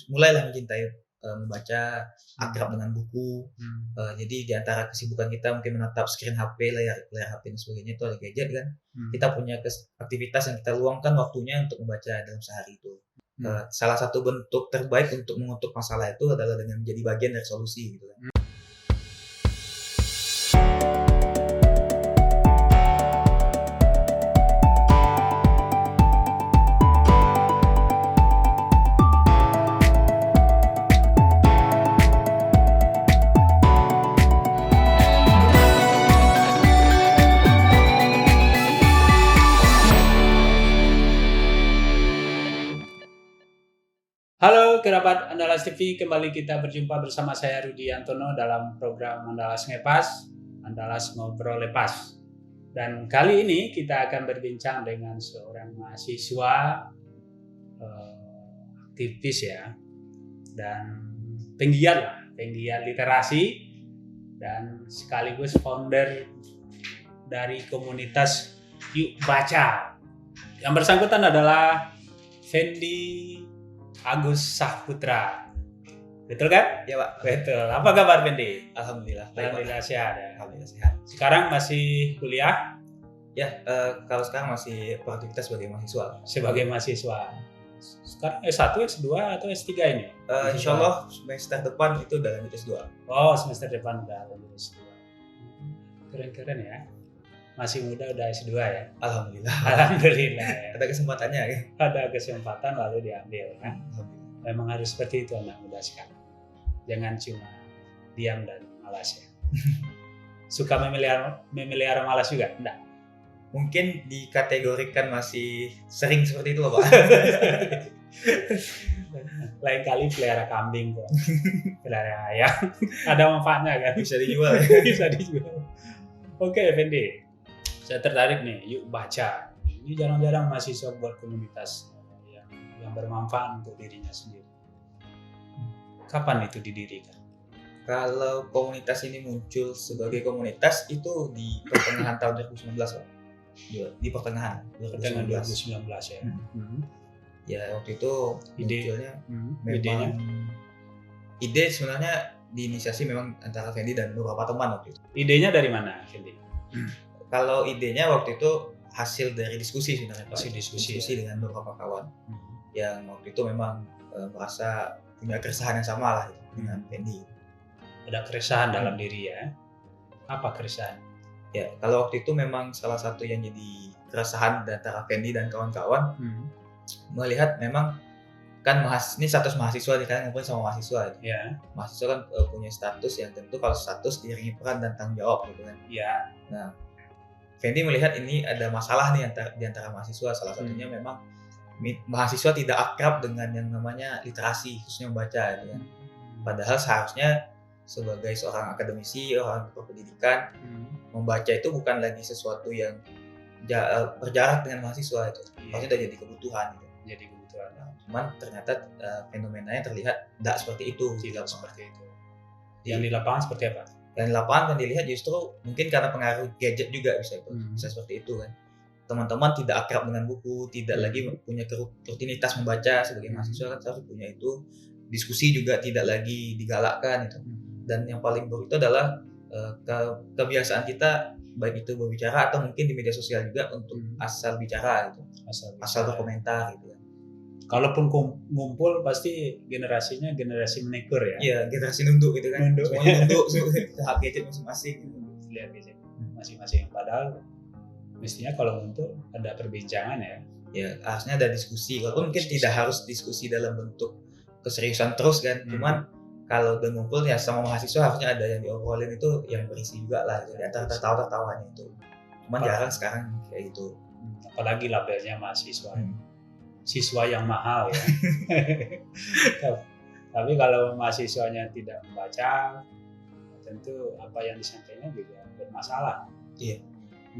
mulailah mencintai, membaca, akrab dengan buku. Jadi di antara kesibukan kita mungkin menatap screen HP, layar layar HP dan sebagainya itu ada gadget kan, kita punya aktivitas yang kita luangkan waktunya untuk membaca dalam sehari itu. Salah satu bentuk terbaik untuk mengutuk masalah itu adalah dengan menjadi bagian dari solusi gitu kan. Halo kerabat Andalas TV, kembali kita berjumpa bersama saya Rudi Antono dalam program Andalas Ngepas, Andalas Ngobrol Lepas. Dan kali ini kita akan berbincang dengan seorang mahasiswa aktivis ya, dan penggiat literasi dan sekaligus founder dari komunitas Yuk Baca. Yang bersangkutan adalah Fendi Agus Sahputra. Betul kan? Ya, Pak. Betul. Apa kabar Fendi? Alhamdulillah. Alhamdulillah sehat ya. Alhamdulillah sehat. Sekarang masih kuliah? Ya, kalau sekarang masih beraktivitas sebagai mahasiswa. Sebagai mahasiswa. Sekarang S1, S2 atau S3 ini? Insya Allah semester depan itu udah lanjut S2. Oh, semester depan udah lanjut S2. Keren-keren ya. Masih muda udah S2 ya. Alhamdulillah. Alhamdulillah ya. Ada kesempatannya ya. Ada kesempatan lalu diambil kan. Memang harus seperti itu anak muda sekarang. Jangan cuma diam dan malas ya. Suka memelihara malas juga? Enggak. Mungkin dikategorikan masih sering seperti itu Pak. Lain kali pelihara kambing kok. Pelihara ayam. Ada manfaatnya kan? Bisa dijual ya. Bisa dijual. Oke, Fendi. Saya tertarik nih, Yuk Baca. Ini jarang-jarang mahasiswa buat komunitas yang bermanfaat untuk dirinya sendiri. Kapan itu didirikan? Kalau komunitas ini muncul sebagai komunitas itu di pertengahan tahun 2019 Pak. Di pertengahan 2019 ya. Ya waktu itu munculnya idenya. Ide sebenarnya diinisiasi memang antara Fendi dan beberapa teman waktu itu. Idenya dari mana, Fendi? Kalau idenya waktu itu hasil dari diskusi sebenarnya Pak. Hasil diskusi dengan beberapa kawan yang waktu itu memang merasa punya keresahan yang sama lah dengan Fendi. Ada keresahan dalam diri ya. Apa keresahan? Ya, kalau waktu itu memang salah satu yang jadi keresahan antara Fendi dan kawan-kawan melihat memang kan ini status mahasiswa nih, kan ngumpul sama mahasiswa. Ya. Mahasiswa kan punya status yang tentu kalau status diiringi peran dan tanggung jawab gitu kan. Ya. Nah, Fendi melihat ini ada masalah nih di antara mahasiswa. Salah satunya memang mahasiswa tidak akrab dengan yang namanya literasi, khususnya membaca gitu kan. Padahal seharusnya sebagai seorang akademisi, orang berpendidikan, membaca itu bukan lagi sesuatu yang berjarak dengan mahasiswa itu. Maksudnya udah jadi kebutuhan gitu. Jadi kebutuhan. Nah, cuman ternyata fenomenanya terlihat tidak seperti itu. Tidak seperti itu. Yang di lapangan seperti apa? Dan di lapangan kan dilihat justru mungkin karena pengaruh gadget juga bisa seperti itu kan. Teman-teman tidak akrab dengan buku, tidak lagi punya rutinitas membaca sebagai mahasiswa kan harus punya itu. Diskusi juga tidak lagi digalakkan itu. Dan yang paling buruk itu adalah kebiasaan kita baik itu berbicara atau mungkin di media sosial juga untuk asal bicara gitu. Asal berkomentar gitu kan. Kalaupun ngumpul pasti generasinya generasi menegur ya. Iya, generasi nunduk gitu kan. Semuanya nunduk, hak gadget masing-masing. Lihat gadget masing-masing. Padahal mestinya kalau ngumpul ada perbincangan ya. Ya, harusnya ada diskusi. Walaupun mungkin tidak harus diskusi dalam bentuk keseriusan terus kan. Cuman kalau udah ngumpul ya sama mahasiswa harusnya ada yang diobrolin itu yang berisi juga lah. Jadi antara tertawa-tertawanya itu. Cuman jarang sekarang kayak gitu. Apalagi labelnya mahasiswa. Siswa yang mahal ya. Tapi kalau mahasiswanya tidak membaca, tentu apa yang disampaikan juga bermasalah. Iya.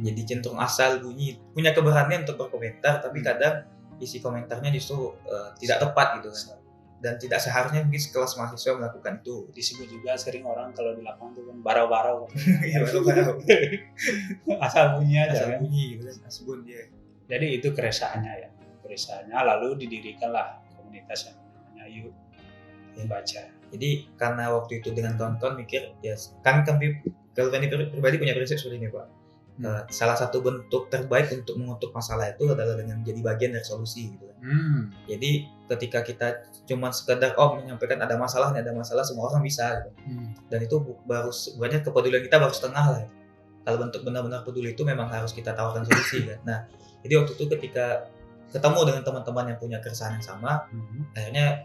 Jadi cenderung asal bunyi, punya keberanian untuk berkomentar, tapi kadang isi komentarnya justru tidak tepat gitu kan. Dan tidak seharusnya mungkin sekelas mahasiswa melakukan itu. Disebut juga sering orang kalau di lapangan itu kan barau-barau. Iya, barau-barau. Asal bunyi aja. Asal bunyi gitu kan, asbun dia. Jadi itu keresahannya ya. Lalu didirikanlah komunitas yang namanya Yuk baca. Jadi karena waktu itu dengan kawan-kawan mikir, ya kan kami kalau Fendi pribadi punya prinsip seperti ini Pak. Salah satu bentuk terbaik untuk mengutuk masalah itu adalah dengan jadi bagian dari solusi gitu kan. Jadi ketika kita cuma sekedar menyampaikan ada masalah semua orang bisa gitu. Dan itu baru sebenarnya kepedulian kita baru setengah lah. Kalau bentuk benar-benar peduli itu memang harus kita tawarkan solusi kan. Nah, jadi waktu itu ketika ketemu dengan teman-teman yang punya keresahan yang sama, akhirnya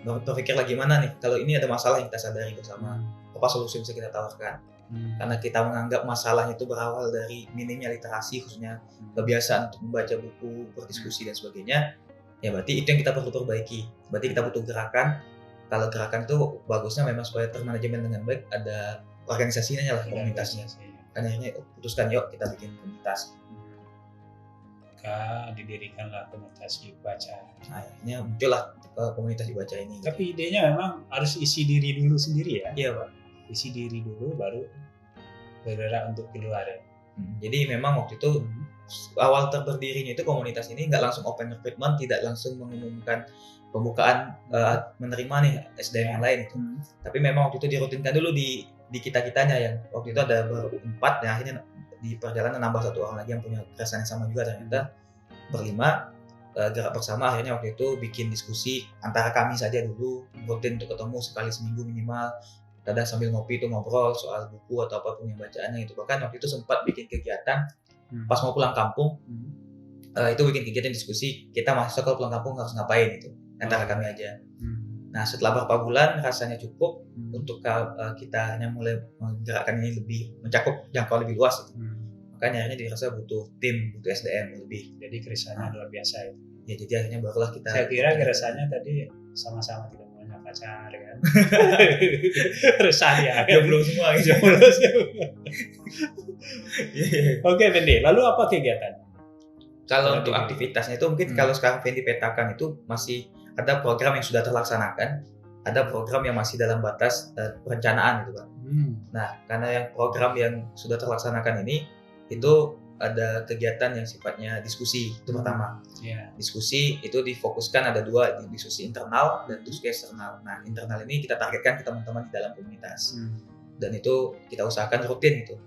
berpikir lagi mana nih kalau ini ada masalah yang kita sadari bersama, apa solusi yang bisa kita tawarkan. Karena kita menganggap masalahnya itu berawal dari minimnya literasi, khususnya kebiasaan untuk membaca buku, berdiskusi dan sebagainya, ya berarti itu yang kita perlu perbaiki. Berarti kita butuh gerakan. Kalau gerakan itu bagusnya memang supaya termanajemen dengan baik, ada organisasinya lah, komunitasnya. Kan akhirnya putuskan yuk kita bikin komunitas. Maka didirikanlah komunitas dibaca. Nah, akhirnya muncullah komunitas dibaca ini. Tapi idenya memang harus isi diri dulu sendiri ya? Iya Pak. Isi diri dulu baru bergerak untuk keluar ya. Jadi memang waktu itu awal berdirinya itu komunitas ini nggak langsung open recruitment, tidak langsung mengumumkan pembukaan menerima nih SDM yang lain itu. Tapi memang waktu itu dirutinkan dulu di kita-kitanya yang waktu itu ada berempat, dan akhirnya di perjalanan nambah satu orang lagi yang punya keresahan yang sama juga, ternyata berlima gerak bersama. Akhirnya waktu itu bikin diskusi antara kami saja dulu, rutin untuk ketemu sekali seminggu minimal. Kadang sambil ngopi itu ngobrol soal buku atau apapun yang bacaannya itu. Bahkan waktu itu sempat bikin kegiatan pas mau pulang kampung, itu bikin kegiatan diskusi kita mahasiswa kalau pulang kampung harus ngapain itu antara kami aja. Nah setelah beberapa bulan rasanya cukup untuk kita hanya mulai menggerakkan ini lebih mencakup jangkau lebih luas itu. Makanya akhirnya dirasa butuh tim, butuh SDM lebih. Jadi keresahannya luar biasa itu. Ya jadi akhirnya barulah kita. Saya kira keresahannya tadi sama-sama tidak punya pacar kan. Resah ya. Jomblo semua gitu. Oke Fendi, lalu apa kegiatan? Kalau untuk aktivitasnya itu mungkin kalau sekarang Fendi petakan itu masih ada program yang sudah terlaksanakan, ada program yang masih dalam batas perencanaan gitu Pak. Nah karena yang program yang sudah terlaksanakan ini itu ada kegiatan yang sifatnya diskusi itu pertama. Diskusi itu difokuskan ada dua, diskusi internal dan diskusi eksternal. Nah internal ini kita targetkan ke teman-teman di dalam komunitas. Dan itu kita usahakan rutin gitu.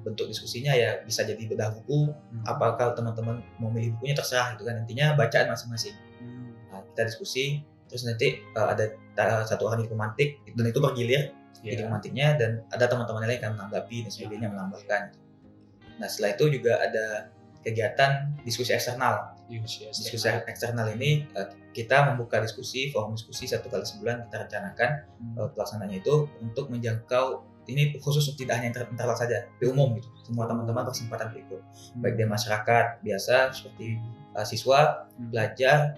Bentuk diskusinya ya bisa jadi bedah buku, apakah teman-teman mau milih bukunya terserah gitu kan, intinya bacaan masing-masing. Nah, kita diskusi, terus nanti ada satu orang jadi pemantik dan itu bergilir jadi pemantiknya, dan ada teman-teman lain yang menanggapi dan sebagainya, menambahkan. Nah setelah itu juga ada kegiatan diskusi eksternal. Diskusi eksternal ini kita membuka diskusi, forum diskusi 1 kali sebulan kita rencanakan pelaksananya itu untuk menjangkau, ini khusus tidak hanya internal saja, di umum gitu. Semua teman-teman berkesempatan ikut, baik dari masyarakat biasa seperti siswa, pelajar,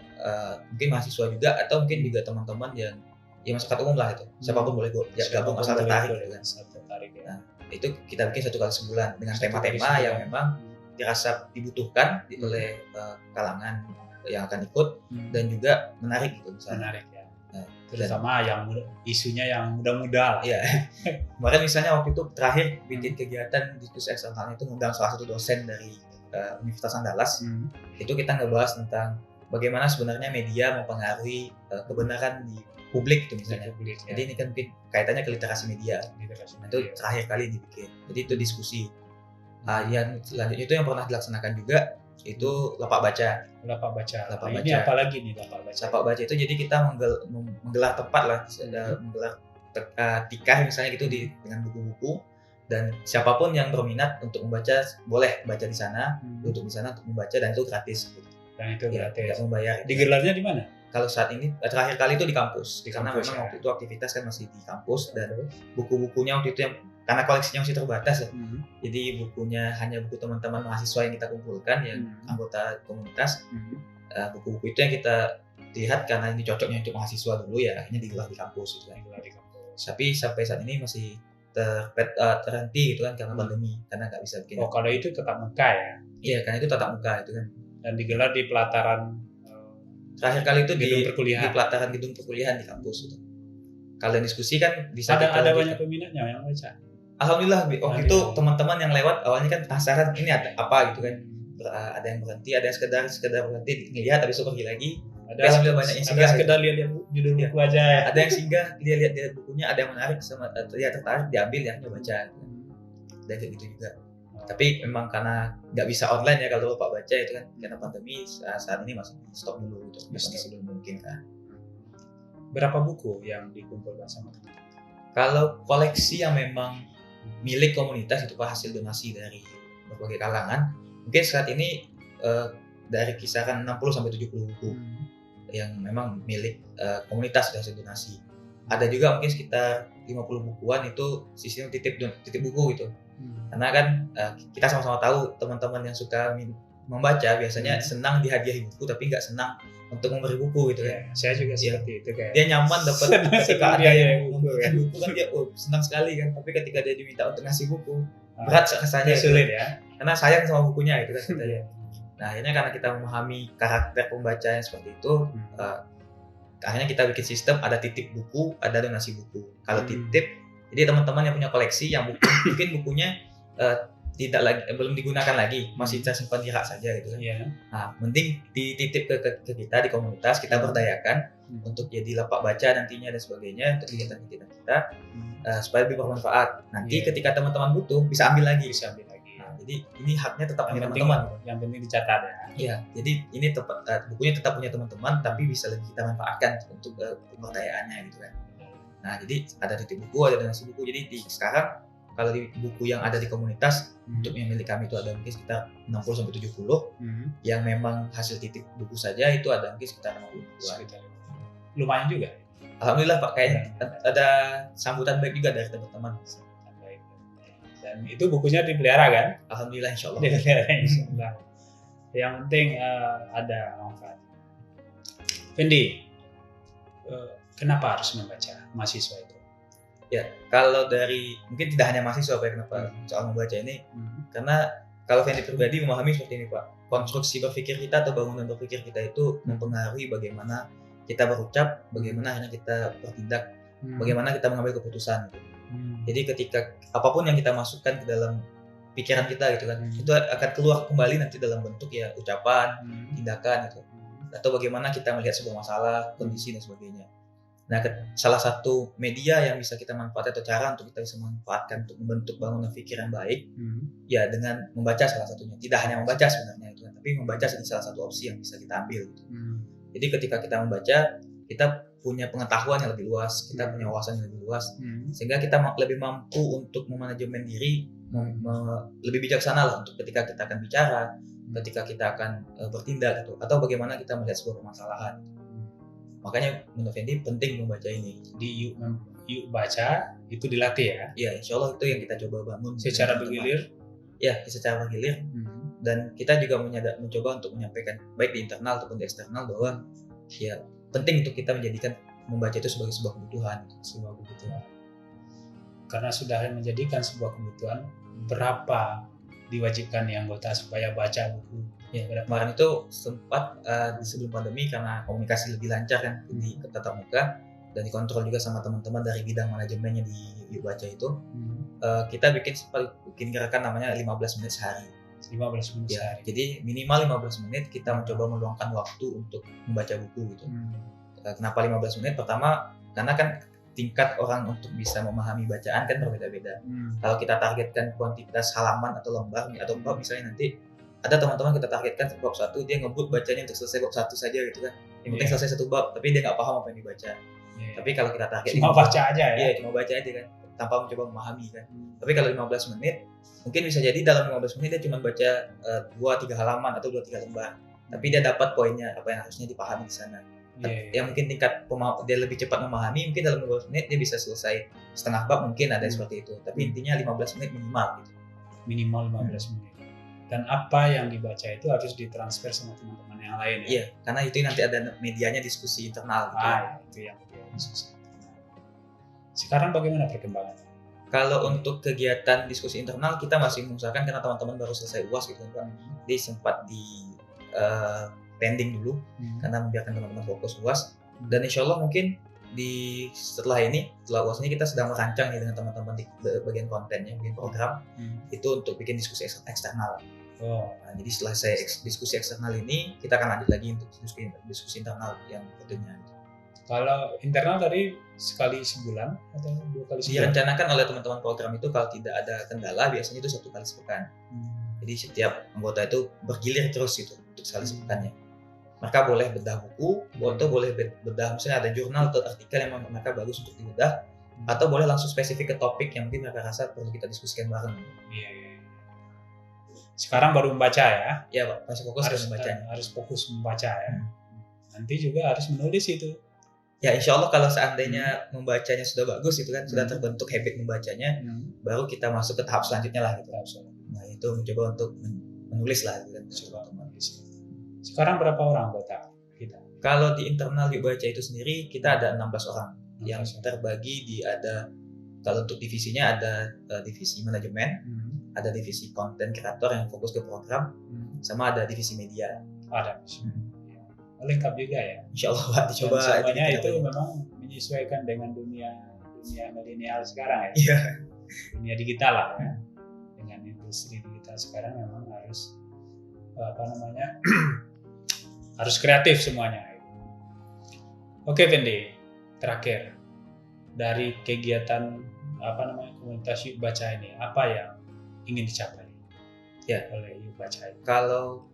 mungkin mahasiswa juga, atau mungkin juga teman-teman yang ya masyarakat umum lah itu. Siapapun boleh gabung asal tertarik gitu kan. Nah, itu kita bikin 1 kali sebulan dengan tema-tema yang memang dirasa dibutuhkan oleh kalangan yang akan ikut dan juga menarik gitu misalnya. Menarik ya. Nah, terutama yang isunya yang muda-muda. Iya. Kemarin misalnya waktu itu terakhir bikin kegiatan diskusi eksternal itu ngundang salah satu dosen dari Universitas Andalas. Itu kita ngebahas tentang bagaimana sebenarnya media mempengaruhi kebenaran di publik itu misalnya. Jadi ini kan mungkin kaitannya ke literasi media. Itu terakhir kali dibikin. Jadi itu diskusi. Yang selanjutnya itu yang pernah dilaksanakan juga itu lapak baca. Ini apa lagi nih lapak baca? Lapak baca itu jadi kita menggelar tempat lah, menggelar tikar misalnya gitu dengan buku-buku, dan siapapun yang berminat untuk membaca boleh baca di sana, duduk di sana untuk membaca, dan itu gratis. Dan itu gratis. Tidak membayar. Digelarnya di mana? Kalau saat ini terakhir kali itu di kampus, karena memang waktu itu aktivitas kan masih di kampus, dan buku-bukunya waktu itu yang karena koleksinya masih terbatas ya, jadi bukunya hanya buku teman-teman mahasiswa yang kita kumpulkan yang anggota komunitas. Buku-buku itu yang kita lihat karena ini cocoknya untuk mahasiswa dulu ya, akhirnya digelar di kampus gitu kan. Tapi sampai saat ini masih terhenti gitu kan karena pandemi, karena nggak bisa bikin. Kalau itu tetap muka ya? Iya, karena itu tatap muka itu kan. Dan digelar di pelataran. Terakhir kali itu di pelataran gedung perkuliahan di kampus itu. Kalian diskusi kan bisa ada banyak peminatnya yang baca. Alhamdulillah waktu itu teman-teman yang lewat awalnya kan penasaran ini ada apa gitu kan. Ada yang berhenti, ada yang sekedar berhenti ngelihat habis itu pergi lagi. Alhamdulillah banyak yang Ada singgah. sekedar lihat judul Iya. buku aja ya. Ada yang singgah, dia lihat bukunya, ada yang menarik sama dia tertarik, diambil ya, dia baca. Dan kayak gitu juga. Tapi memang karena nggak bisa online ya kalau Pak baca itu kan, karena pandemi saat ini masih stop dulu gitu, masih belum mungkin kan. Berapa buku yang dikumpulkan sama teman-teman? Kalau koleksi yang memang milik komunitas itu Pak, hasil donasi dari berbagai kalangan, mungkin saat ini dari kisaran 60 sampai 70 buku yang memang milik komunitas hasil donasi. Ada juga mungkin sekitar 50 bukuan itu sistem titip buku gitu. Karena kan kita sama-sama tahu teman-teman yang suka membaca biasanya senang dihadiahi buku tapi nggak senang untuk memberi buku gitu kan. Ya, saya juga seperti itu kayak. Dia nyaman dapat ketika ada yang memberikan buku kan dia senang sekali kan. Tapi ketika dia diminta untuk ngasih buku berat rasanya. Sulit ya. Karena sayang sama bukunya itu kan katanya. Nah akhirnya karena kita memahami karakter pembaca yang seperti itu, akhirnya kita bikin sistem ada titip buku, ada donasi buku. Kalau titip, jadi teman-teman yang punya koleksi yang mungkin bukunya tidak lagi belum digunakan lagi, masih tersimpan di rak saja gitu kan. Nah, mending dititip ke kita di komunitas, kita berdayakan untuk jadi lapak baca nantinya dan sebagainya untuk kegiatan-kegiatan kita supaya lebih bermanfaat. Nanti ketika teman-teman butuh bisa ambil lagi. Nah, jadi ini haknya tetap punya teman-teman. Yang penting dicatat ya. Iya, jadi ini bukunya tetap punya teman-teman tapi bisa lebih kita manfaatkan untuk pemberdayaannya gitu kan. Nah, jadi ada titip buku, ada donasi buku. Jadi sekarang kalau di buku yang ada di komunitas untuk yang milik kami itu ada mungkin sekitar 60 sampai 70. Yang memang hasil titip buku saja itu ada mungkin sekitar 50 bukuan. Lumayan juga. Alhamdulillah Pak, kayaknya ada sambutan baik juga dari teman-teman. Dan itu bukunya dipelihara kan? Alhamdulillah insyaallah. Insyaallah. Yang penting ada manfaat. Fendi, kenapa harus membaca mahasiswa itu? Ya, kalau dari mungkin tidak hanya mahasiswa Pak, kenapa soal membaca ini? Karena kalau Fendi pribadi memahami seperti ini Pak, konstruksi berpikir kita atau bangunan berpikir kita itu mempengaruhi bagaimana kita berucap, bagaimana akhirnya kita bertindak, bagaimana kita mengambil keputusan. Jadi ketika apapun yang kita masukkan ke dalam pikiran kita gitu kan, itu akan keluar kembali nanti dalam bentuk ya ucapan, tindakan gitu. Atau bagaimana kita melihat sebuah masalah, kondisi dan sebagainya. Nah, salah satu media yang bisa kita manfaatkan atau cara untuk kita bisa manfaatkan untuk membentuk bangunan pikiran baik, ya dengan membaca salah satunya. Tidak hanya membaca sebenarnya itu, tapi membaca salah satu opsi yang bisa kita ambil. Gitu. Jadi ketika kita membaca, kita punya pengetahuan yang lebih luas, kita punya wawasan yang lebih luas, sehingga kita lebih mampu untuk memanajemen diri, lebih bijaksana lah untuk ketika kita akan bicara, ketika kita akan bertindak gitu, atau bagaimana kita melihat sebuah permasalahan. Makanya menurut Fendi penting membaca ini. Di yuk baca itu dilatih ya? Iya, insya Allah itu yang kita coba bangun. Secara bergilir? Ya, secara bergilir. Dan kita juga mencoba untuk menyampaikan baik di internal ataupun di eksternal bahwa ya penting untuk kita menjadikan membaca itu sebagai sebuah kebutuhan. Karena sudah menjadikan sebuah kebutuhan, berapa diwajibkan anggota supaya baca buku? Ya, kemarin itu sempat sebelum pandemi karena komunikasi lebih lancar kan di tatap muka dan dikontrol juga sama teman-teman dari bidang manajemennya di Yuk Baca itu, kita bikin gerakan namanya 15 menit sehari. 15 menit sehari. Jadi minimal 15 menit kita mencoba meluangkan waktu untuk membaca buku gitu. Kenapa 15 menit? Pertama karena kan tingkat orang untuk bisa memahami bacaan kan berbeda-beda. Kalau kita targetkan kuantitas halaman atau lembar atau bab misalnya nanti ada teman-teman kita targetkan bab 1 dia ngebut bacanya untuk selesai bab 1 saja gitu kan. Yang penting selesai satu bab tapi dia nggak paham apa yang dibaca. Tapi kalau kita target cuma baca aja ya. Iya, cuma baca aja kan tanpa mencoba memahami kan. Tapi kalau 15 menit mungkin bisa jadi dalam 15 menit dia cuma baca 2-3 halaman atau 2-3 lembar. Tapi dia dapat poinnya apa yang harusnya dipahami di sana. Yang mungkin tingkat dia lebih cepat memahami mungkin dalam 15 menit dia bisa selesai setengah bab mungkin ada seperti itu. Tapi intinya 15 menit minimal gitu. Minimal 15 menit. Dan apa yang dibaca itu harus ditransfer sama teman-teman yang lain ya? Iya, karena itu nanti ada medianya diskusi internal gitu. Itu yang diskusi. Sekarang bagaimana perkembangannya? Kalau untuk kegiatan diskusi internal kita masih mengusahakan karena teman-teman baru selesai UAS gitu kan. Jadi sempat di pending dulu karena membiarkan teman-teman fokus UAS. Dan insya Allah mungkin setelah UAS ini kita sedang merancang nih dengan teman-teman di bagian kontennya, bagian program itu untuk bikin diskusi eksternal. Oh, Nah, jadi setelah saya diskusi eksternal ini, kita akan lanjut lagi untuk diskusi internal yang rutinnya. kalau internal tadi sekali sebulan atau 2 kali sebulan? Direncanakan oleh teman-teman program itu kalau tidak ada kendala biasanya itu 1 kali sepekan. Jadi setiap anggota itu bergilir terus itu untuk sekali sepekannya. Mereka boleh bedah buku, atau boleh bedah misalnya ada jurnal atau artikel yang mereka bagus untuk dibedah, atau boleh langsung spesifik ke topik yang mungkin mereka rasa perlu kita diskusikan bareng. Iya. Sekarang baru membaca ya? Ya Pak, masih fokus ke membacanya. Harus fokus membaca ya. Nanti juga harus menulis itu. Ya insya Allah kalau seandainya membacanya sudah bagus itu kan, sudah terbentuk habit membacanya, baru kita masuk ke tahap selanjutnya lah gitu. Nah itu mencoba untuk menulis lah gitu kan. Sekarang berapa orang anggota kita? Kalau di internal Yuk Baca itu sendiri kita ada 16 orang yang terbagi kalau untuk divisinya ada divisi manajemen, ada divisi konten kreator yang fokus ke program, sama ada divisi media. Ada. Lengkap juga ya. Insya Allah Pak, dicoba. Semuanya itu memang menyesuaikan dengan dunia milenial sekarang ya. Iya. Dunia digital lah ya. Dengan industri digital sekarang memang harus harus kreatif semuanya. Oke Fendi, terakhir dari kegiatan komunitas Yuk Baca ini, apa yang ingin dicapai oleh Yuk Baca ini? Kalau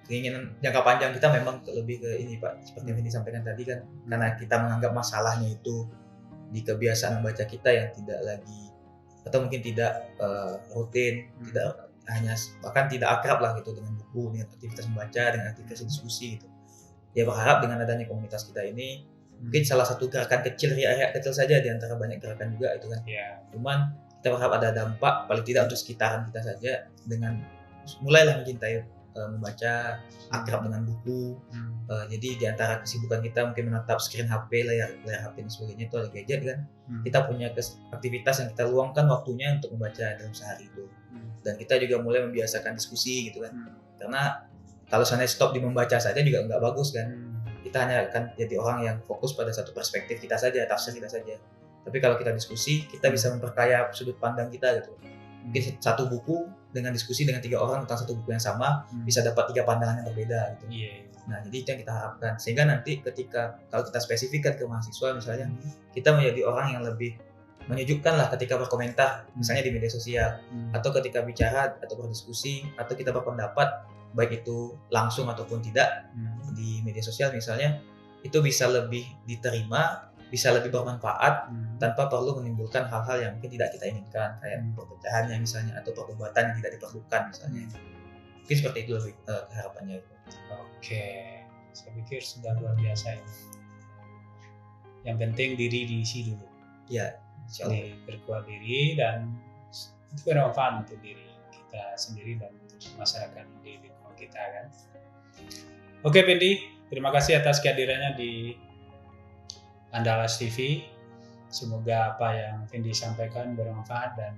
keinginan jangka panjang kita memang lebih ke ini Pak, seperti yang disampaikan tadi kan, karena kita menganggap masalahnya itu di kebiasaan membaca kita yang tidak lagi atau mungkin tidak rutin, tidak hanya bahkan tidak akrab lah gitu dengan buku, dengan aktivitas membaca, dengan aktivitas diskusi gitu. Ya berharap dengan adanya komunitas kita ini mungkin salah satu gerakan kecil, riak kecil saja di antara banyak gerakan juga itu kan. Cuman kita berharap ada dampak paling tidak untuk sekitaran kita saja dengan mulailah mencintai membaca, akrab dengan buku. Jadi di antara kesibukan kita mungkin menatap screen HP, layar HP dan sebagainya itu ada gadget kan. Kita punya aktivitas yang kita luangkan waktunya untuk membaca dalam sehari itu. Dan kita juga mulai membiasakan diskusi gitu kan. Karena kalau misalnya stop di membaca saja juga nggak bagus kan. Kita hanya akan jadi orang yang fokus pada satu perspektif kita saja, tafsir kita saja. Tapi kalau kita diskusi, kita bisa memperkaya sudut pandang kita gitu. Mungkin satu buku dengan diskusi dengan 3 orang tentang satu buku yang sama bisa dapat 3 pandangan yang berbeda gitu. Nah jadi itu yang kita harapkan, sehingga nanti ketika kalau kita spesifikkan ke mahasiswa misalnya, kita menjadi orang yang lebih menyejukkan lah ketika berkomentar misalnya di media sosial, atau ketika bicara atau berdiskusi atau kita berpendapat baik itu langsung ataupun tidak di media sosial misalnya, itu bisa lebih diterima, bisa lebih bermanfaat tanpa perlu menimbulkan hal-hal yang mungkin tidak kita inginkan, kayak perpecahannya misalnya atau perdebatan yang tidak diperlukan misalnya. Mungkin seperti itu lebih harapannya itu. Oke, saya pikir sudah luar biasa ini. Yang penting diri diisi dulu. Ya, insyaallah. Berkuat diri dan itu bermanfaat untuk diri kita sendiri dan untuk masyarakat di lingkungan kita kan. Oke Fendi, terima kasih atas kehadirannya di Andalas TV. Semoga apa yang Fendi sampaikan bermanfaat dan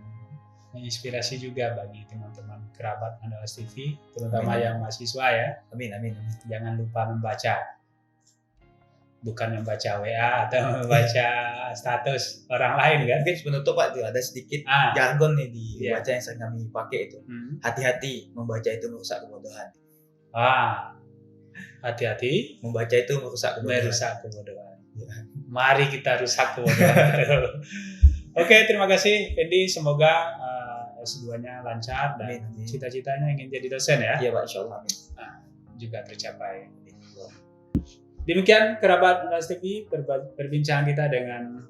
menginspirasi juga bagi teman-teman kerabat Andalas TV, terutama yang mahasiswa ya. Amin. Jangan lupa membaca. Bukan membaca WA atau membaca status orang lain kan. Mungkin penutup Pak, ada sedikit jargon nih di baca yang sering kami pakai itu. Hati-hati, membaca itu merusak kebodohan. Hati-hati, membaca itu merusak kebodohan. Mari kita rusak kebodohan. Oke, terima kasih Fendi. Semoga S2-nya lancar dan cita-citanya ingin jadi dosen ya. Iya Pak, insyaallah. Juga tercapai. Demikian kerabat Andalas TV perbincangan kita dengan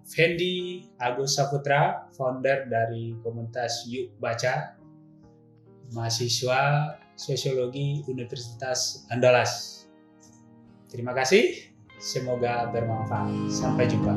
Fendi Agus Saputra, founder dari komunitas Yuk Baca, mahasiswa Sosiologi Universitas Andalas. Terima kasih. Semoga bermanfaat. Sampai jumpa.